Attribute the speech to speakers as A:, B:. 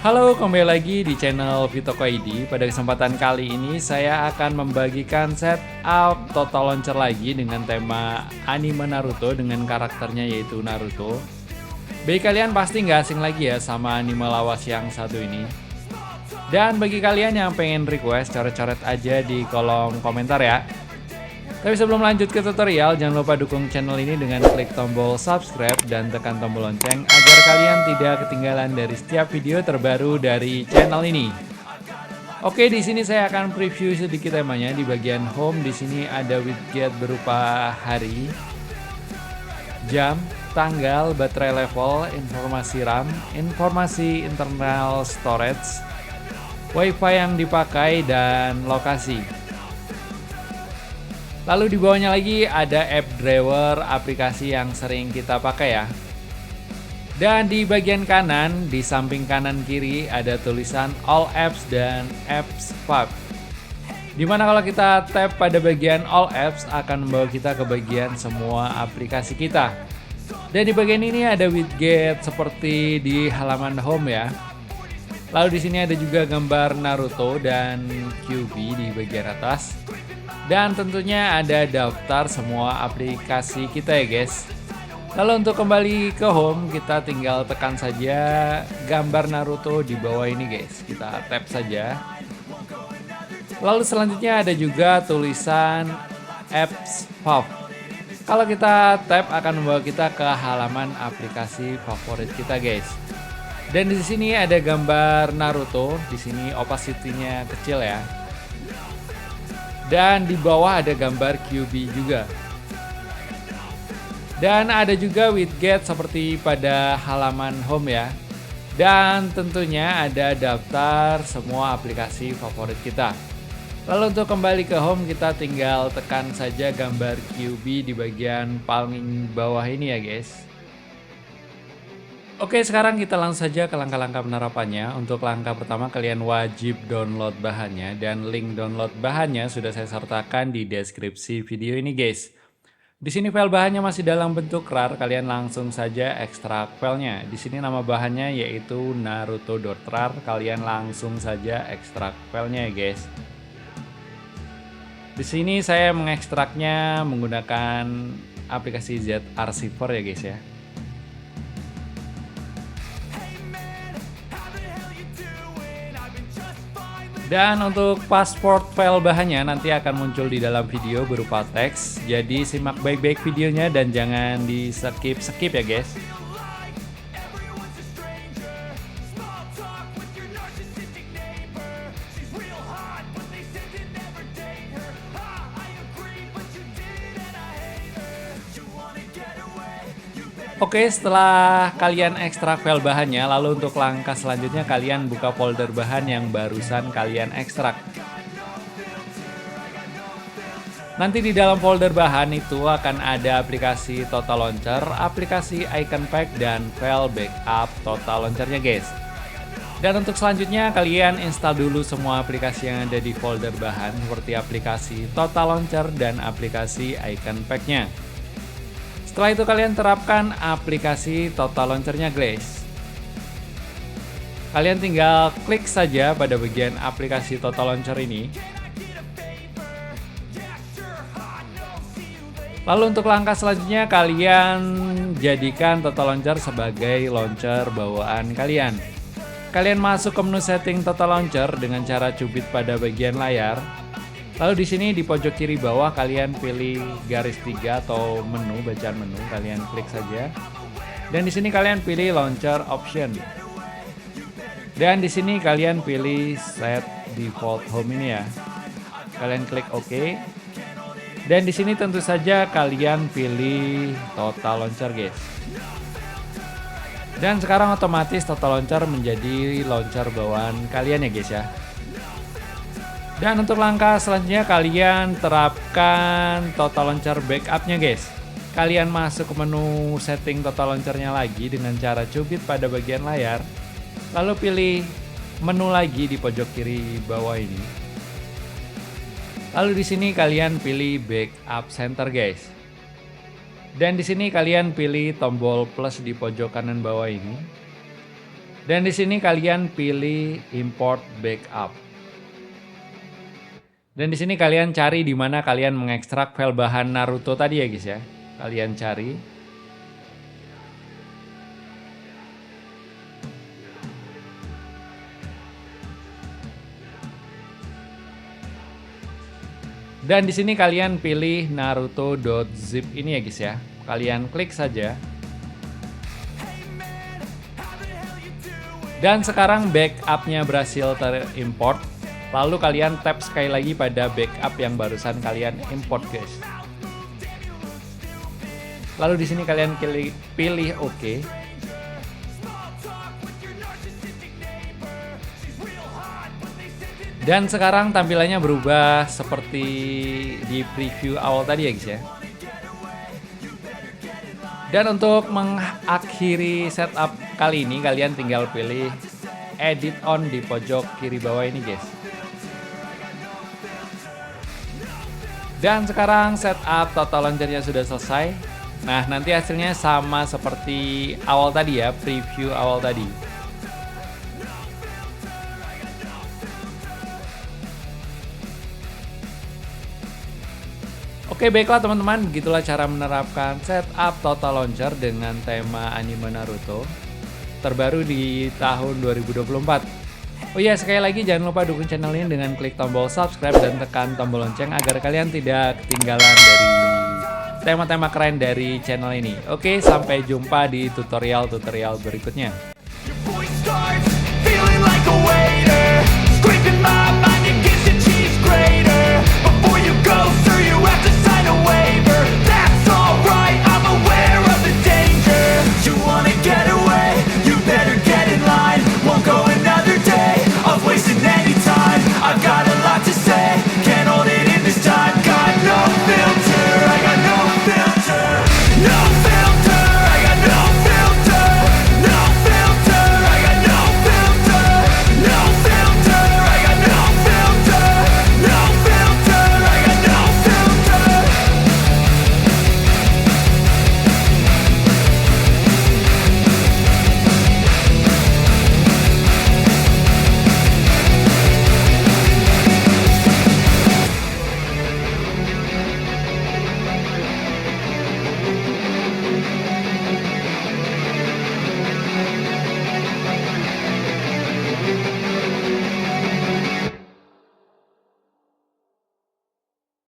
A: Halo, kembali lagi di channel Vitoko ID. Pada kesempatan kali ini saya akan membagikan setup total launcher lagi dengan tema anime Naruto dengan karakternya yaitu Naruto. Bagi kalian pasti nggak asing lagi ya sama anime lawas yang satu ini. Dan bagi kalian yang pengen request, coret-coret aja di kolom komentar ya. Tapi sebelum lanjut ke tutorial, jangan lupa dukung channel ini dengan klik tombol subscribe dan tekan tombol lonceng agar kalian tidak ketinggalan dari setiap video terbaru dari channel ini. Oke, di sini saya akan preview sedikit temanya. Di bagian home di sini ada widget berupa hari, jam, tanggal, baterai level, informasi RAM, informasi internal storage, WiFi yang dipakai dan lokasi. Lalu di bawahnya lagi ada app driver aplikasi yang sering kita pakai ya. Dan di bagian kanan, di samping kanan kiri ada tulisan All Apps dan Apps Pub. Dimana kalau kita tap pada bagian All Apps akan membawa kita ke bagian semua aplikasi kita. Dan di bagian ini ada widget seperti di halaman home ya. Lalu di sini ada juga gambar Naruto dan Kyuubi di bagian atas. Dan tentunya ada daftar semua aplikasi kita ya guys. Lalu untuk kembali ke home kita tinggal tekan saja gambar Naruto di bawah ini guys. Kita tap saja. Lalu selanjutnya ada juga tulisan Apps Pub. Kalau kita tap akan membawa kita ke halaman aplikasi favorit kita guys. Dan di sini ada gambar Naruto. Di sini opacity-nya kecil ya. Dan di bawah ada gambar Kyuubi juga. Dan ada juga widget seperti pada halaman home ya. Dan tentunya ada daftar semua aplikasi favorit kita. Lalu untuk kembali ke home kita tinggal tekan saja gambar Kyuubi di bagian paling bawah ini ya guys. Oke, sekarang kita langsung saja ke langkah-langkah penerapannya. Untuk langkah pertama kalian wajib download bahannya dan link download bahannya sudah saya sertakan di deskripsi video ini guys. Di sini file bahannya masih dalam bentuk RAR, kalian langsung saja ekstrak filenya. Di sini nama bahannya yaitu naruto.rar, kalian langsung saja ekstrak filenya ya guys. Di sini saya mengekstraknya menggunakan aplikasi Z-Archiver ya guys ya. Dan untuk pasport file bahannya nanti akan muncul di dalam video berupa teks. Jadi simak baik-baik videonya dan jangan di skip-skip ya guys. Oke, setelah kalian ekstrak file bahannya, lalu untuk langkah selanjutnya kalian buka folder bahan yang barusan kalian ekstrak. Nanti di dalam folder bahan itu akan ada aplikasi Total Launcher, aplikasi Icon Pack, dan file backup Total Launchernya guys. Dan untuk selanjutnya kalian install dulu semua aplikasi yang ada di folder bahan seperti aplikasi Total Launcher dan aplikasi Icon Pack-nya. Setelah itu kalian terapkan aplikasi Total Launcher-nya guys. Kalian tinggal klik saja pada bagian aplikasi Total Launcher ini. Lalu untuk langkah selanjutnya kalian jadikan Total Launcher sebagai launcher bawaan kalian. Kalian masuk ke menu setting Total Launcher dengan cara cubit pada bagian layar. Lalu di sini di pojok kiri bawah kalian pilih garis 3 atau menu, bacaan menu, kalian klik saja. Dan di sini kalian pilih launcher option. Dan di sini kalian pilih set default home ini ya. Kalian klik OK. Dan di sini tentu saja kalian pilih Total Launcher guys. Dan sekarang otomatis Total Launcher menjadi launcher bawaan kalian ya guys ya. Dan untuk langkah selanjutnya kalian terapkan Total Launcher backup-nya guys. Kalian masuk ke menu setting Total Launcher-nya lagi dengan cara cubit pada bagian layar. Lalu pilih menu lagi di pojok kiri bawah ini. Lalu di sini kalian pilih backup center guys. Dan di sini kalian pilih tombol plus di pojok kanan bawah ini. Dan di sini kalian pilih import backup. Dan di sini kalian cari di mana kalian mengekstrak file bahan Naruto tadi ya guys ya. Kalian cari. Dan di sini kalian pilih naruto.zip ini ya guys ya. Kalian klik saja. Dan sekarang backupnya berhasil terimport. Lalu kalian tap sekali lagi pada backup yang barusan kalian import guys. Lalu di sini kalian pilih OK. Dan sekarang tampilannya berubah seperti di preview awal tadi ya guys ya. Dan untuk mengakhiri setup kali ini kalian tinggal pilih edit on di pojok kiri bawah ini guys. Dan sekarang setup total launchernya sudah selesai. Nah nanti hasilnya sama seperti awal tadi ya, preview awal tadi. Oke baiklah teman-teman, begitulah cara menerapkan setup Total Launcher dengan tema anime Naruto terbaru di tahun 2024. Oh iya, sekali lagi jangan lupa dukung channel ini dengan klik tombol subscribe dan tekan tombol lonceng agar kalian tidak ketinggalan dari tema-tema keren dari channel ini. Oke, sampai jumpa di tutorial-tutorial berikutnya.